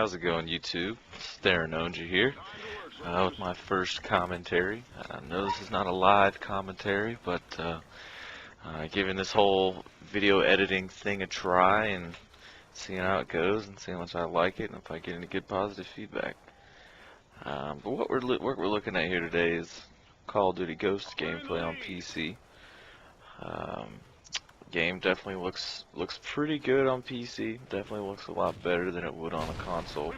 how's it going, YouTube? Darren Onja here with my first commentary. I know this is not a live commentary, but giving this whole video editing thing a try and seeing how it goes and seeing how much I like it and if I get any good positive feedback. But what we're looking at here today is Call of Duty Ghosts gameplay on PC. Game definitely looks pretty good on PC. Definitely looks a lot better than it would on a console,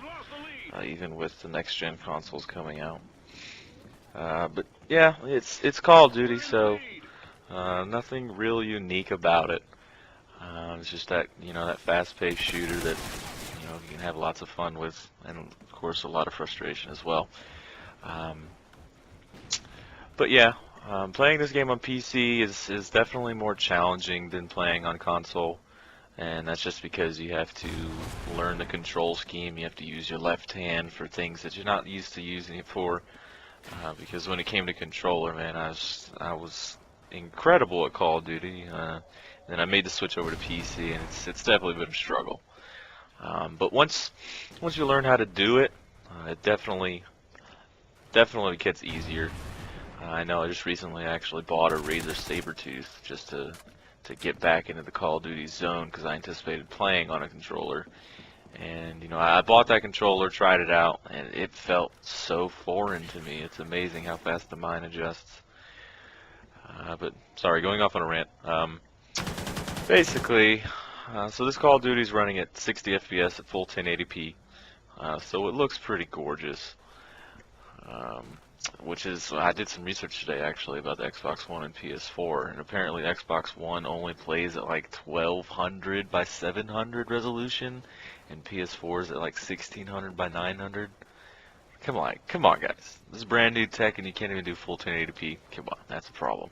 even with the next gen consoles coming out. But yeah, it's Call of Duty, so nothing real unique about it. It's just that that fast-paced shooter that you can have lots of fun with, and of course a lot of frustration as well. But yeah. Playing this game on PC is definitely more challenging than playing on console, and that's just because you have to learn the control scheme. You have to use your left hand for things that you're not used to using it for. Because when it came to controller, man, I was incredible at Call of Duty. Then I made the switch over to PC, and it's definitely been a struggle. But once you learn how to do it, it definitely gets easier. I know I just recently actually bought a Razer Sabertooth just to get back into the Call of Duty zone because I anticipated playing on a controller. And I bought that controller, tried it out, and it felt so foreign to me. It's amazing how fast the mind adjusts. But sorry, going off on a rant. Basically, so this Call of Duty is running at 60 FPS at full 1080p, so it looks pretty gorgeous. Which is, I did some research today actually about the Xbox One and PS4, and apparently Xbox One only plays at like 1200 by 700 resolution, and PS4 is at like 1600 by 900. Come on guys, this is brand new tech and you can't even do full 1080p. Come on, that's a problem.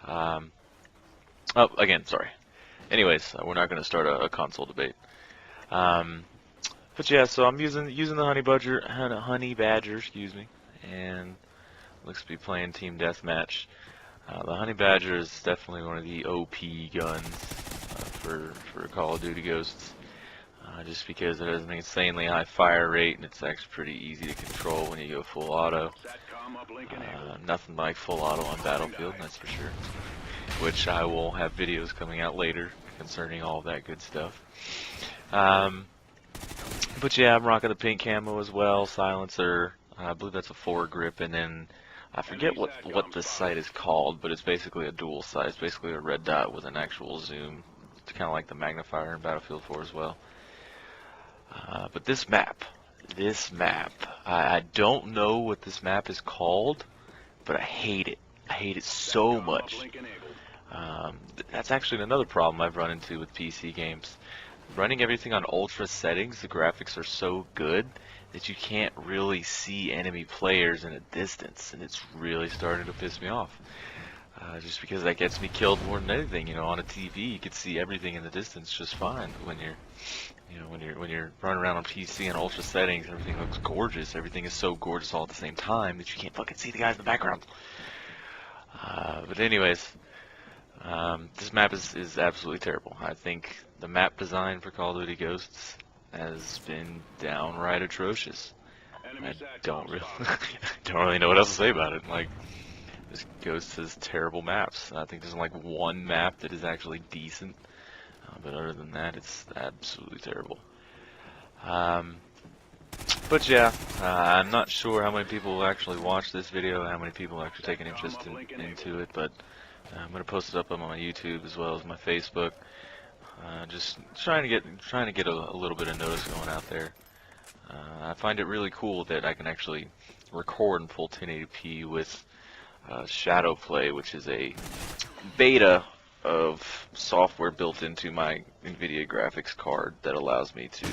Oh, again, sorry. Anyways, we're not going to start a console debate. But yeah, so I'm using the honey badger, excuse me. And looks to be playing Team Deathmatch. The Honey Badger is definitely one of the OP guns for Call of Duty Ghosts, just because it has an insanely high fire rate and it's actually pretty easy to control when you go full auto. Nothing like full auto on Battlefield, that's for sure. Which I will have videos coming out later concerning all of that good stuff. But yeah, I'm rocking the pink camo as well, silencer. I believe that's a foregrip, and then I forget what this sight is called, but it's basically a dual sight. It's basically a red dot with an actual zoom. It's kind of like the magnifier in Battlefield 4 as well. But this map, I don't know what this map is called, but I hate it. I hate it so much. That's actually another problem I've run into with PC games. Running everything on ultra settings, the graphics are so good that you can't really see enemy players in a distance, and it's really starting to piss me off. Just because that gets me killed more than anything. On a TV you can see everything in the distance just fine. When you're running around on PC and ultra settings, everything looks gorgeous. Everything is so gorgeous all at the same time that you can't fucking see the guys in the background. But anyways, this map is absolutely terrible. I think the map design for Call of Duty Ghosts has been downright atrocious. I don't really know what else to say about it. Like, this Ghost has terrible maps. I think there's like one map that is actually decent, but other than that, it's absolutely terrible. But yeah, I'm not sure how many people will actually watch this video, how many people actually take an interest into it, but I'm gonna post it up on my YouTube as well as my Facebook. Just trying to get a little bit of notice going out there. I find it really cool that I can actually record in full 1080p with Shadow Play, which is a beta of software built into my NVIDIA graphics card that allows me to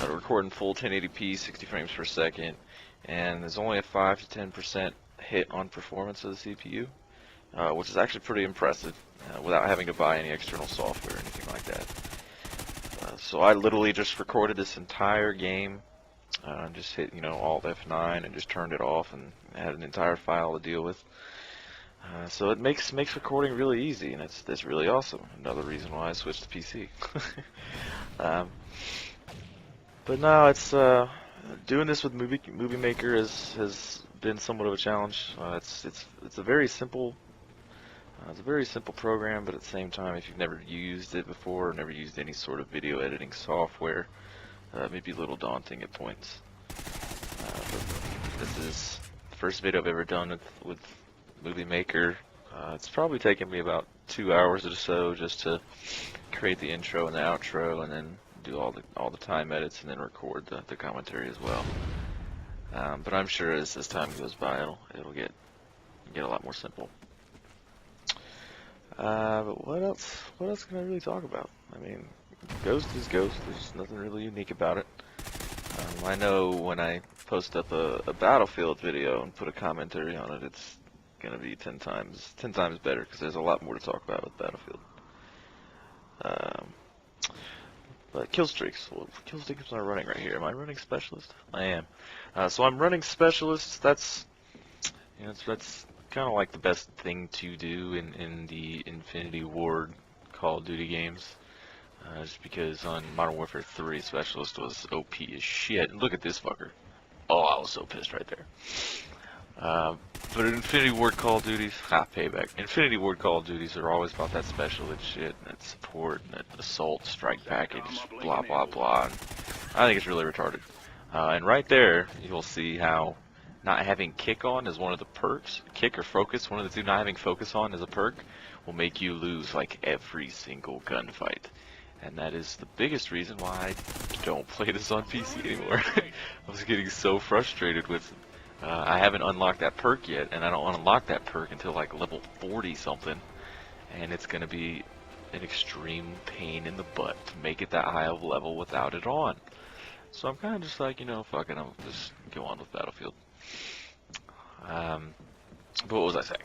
record in full 1080p, 60 frames per second, and there's only a 5 to 10% hit on performance of the CPU. Which is actually pretty impressive, without having to buy any external software or anything like that. So I literally just recorded this entire game, just hit Alt F9 and just turned it off and had an entire file to deal with. So it makes recording really easy, and that's really awesome. Another reason why I switched to PC. But no, it's doing this with Movie Maker has been somewhat of a challenge. It's a very simple it's a very simple program, but at the same time, if you've never used it before, or never used any sort of video editing software, it may be a little daunting at points. But this is the first video I've ever done with Movie Maker. It's probably taken me about 2 hours or so just to create the intro and the outro, and then do all the time edits, and then record the commentary as well. But I'm sure as time goes by, it'll get a lot more simple. But what else can I really talk about? I mean, Ghost is Ghost. There's nothing really unique about it. I know when I post up a Battlefield video and put a commentary on it, it's gonna be 10 times better, because there's a lot more to talk about with Battlefield. But kill streaks. Well, kill streaks are running right here. Am I running specialist? I am. So I'm running specialist. That's kind of like the best thing to do in the Infinity Ward Call of Duty games. Just because on Modern Warfare 3, Specialist was OP as shit. And look at this fucker. Oh, I was so pissed right there. But in Infinity Ward Call of Duties, payback. Infinity Ward Call of Duties are always about that specialist shit, and that support, and that assault, strike package, blah blah blah. And I think it's really retarded. And right there, you'll see how not having kick on is one of the perks. Kick or focus, one of the two. Not having focus on as a perk will make you lose like every single gunfight. And that is the biggest reason why I don't play this on PC anymore. I was getting so frustrated with I haven't unlocked that perk yet, and I don't unlock that perk until like level 40 something. And it's going to be an extreme pain in the butt to make it that high of level without it on. So I'm kind of just like, fuck it, I'll just go on with Battlefield. But what was I saying?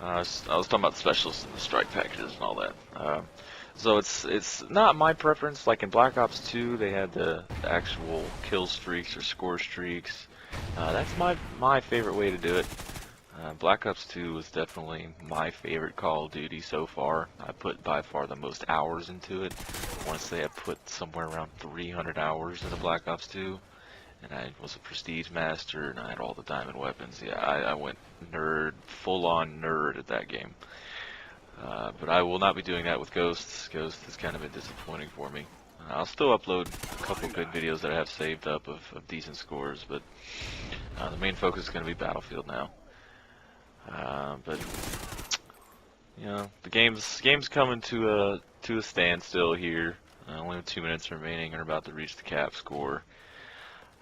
I was talking about the specialists and the strike packages and all that. So it's not my preference. Like in Black Ops 2, they had the actual kill streaks or score streaks. That's my favorite way to do it. Black Ops 2 was definitely my favorite Call of Duty so far. I put by far the most hours into it. I want to say I put somewhere around 300 hours into Black Ops 2. And I was a Prestige Master, and I had all the diamond weapons. Yeah, I went full-on nerd at that game. But I will not be doing that with Ghosts. Ghost has kind of been disappointing for me. I'll still upload a couple good videos that I have saved up of decent scores, but the main focus is going to be Battlefield now. But the game's coming to a standstill here. Only have 2 minutes remaining, and are about to reach the cap score.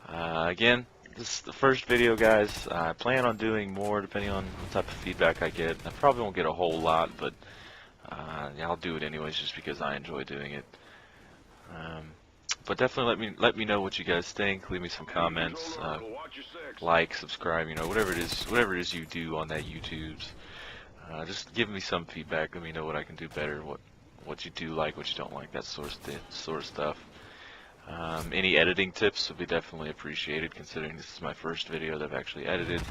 Again, this is the first video, guys. I plan on doing more depending on what type of feedback I get. I probably won't get a whole lot, but yeah, I'll do it anyways just because I enjoy doing it. But definitely let me know what you guys think. Leave me some comments, like, subscribe, whatever it is you do on that YouTube's. Just give me some feedback. Let me know what I can do better, what you do like, what you don't like, that sort of stuff. Any editing tips would be definitely appreciated, considering this is my first video that I've actually edited.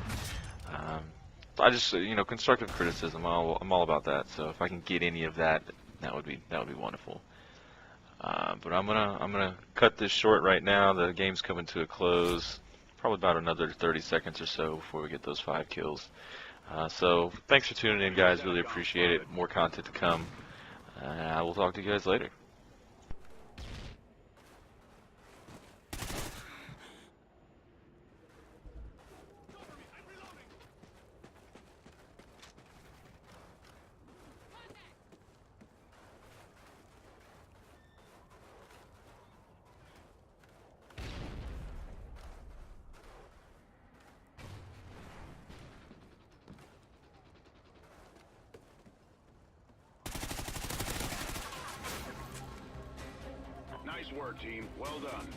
I just, constructive criticism. I'm all about that. So if I can get any of that, that would be wonderful. But I'm gonna cut this short right now. The game's coming to a close. Probably about another 30 seconds or so before we get those 5 kills. So thanks for tuning in, guys. Really appreciate it. More content to come. I will talk to you guys later. Nice work, team. Well done.